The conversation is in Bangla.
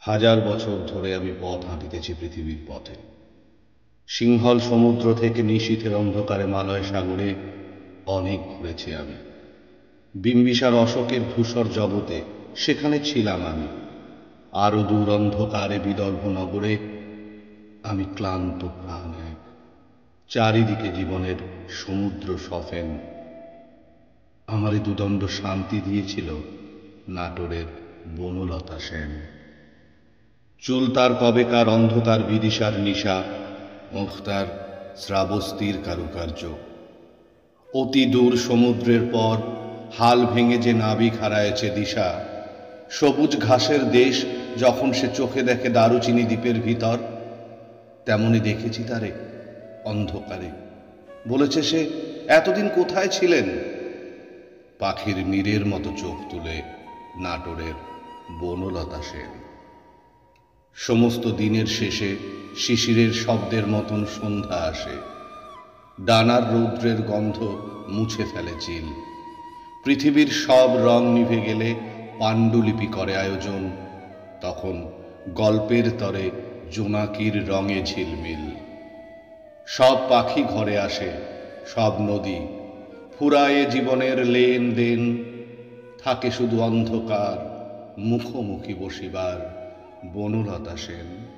হাজার বছর ধরে আমি পথ হাঁটিতেছি পৃথিবীর পথে। সিংহল সমুদ্র থেকে নিশীথের অন্ধকারে মালয় সাগরে অনেক ঘুরেছি আমি। বিম্বিসার অশোকের ধূসর জগতে সেখানে ছিলাম আমি। আরো দূর অন্ধকারে বিদর্ভ নগরে আমি ক্লান্ত প্রাণ এক। চারিদিকে জীবনের সমুদ্র সফেন। আমারে দুদণ্ড শান্তি দিয়েছিল নাটোরের বনলতা সেন। চুল তার কবেকার অন্ধকার বিদিশার নিশা, মুখ তার শ্রাবস্তির কারুকার্য। অতি দূর সমুদ্রের পর হাল ভেঙে যে নাবিক হারায়েছে দিশা, সবুজ ঘাসের দেশ যখন সে চোখে দেখে দারুচিনি দ্বীপের ভিতর, তেমনি দেখেছি তারে অন্ধকারে। বলেছে সে, এতদিন কোথায় ছিলেন? পাখির নীরের মতো চোখ তুলে নাটোরের বনলতা সেন। সমস্ত দিনের শেষে শিশিরের শব্দের মতন সন্ধ্যা আসে। ডানার রৌদ্রের গন্ধ মুছে ফেলে চিল। পৃথিবীর সব রং নিভে গেলে পাণ্ডুলিপি করে আয়োজন। তখন গল্পের তরে জোনাকির রঙে ঝিলমিল। সব পাখি ঘরে আসে, সব নদী ফুরায়ে জীবনের লেন দেন। থাকে শুধু অন্ধকার, মুখোমুখি বসিবার বনলতা সেন।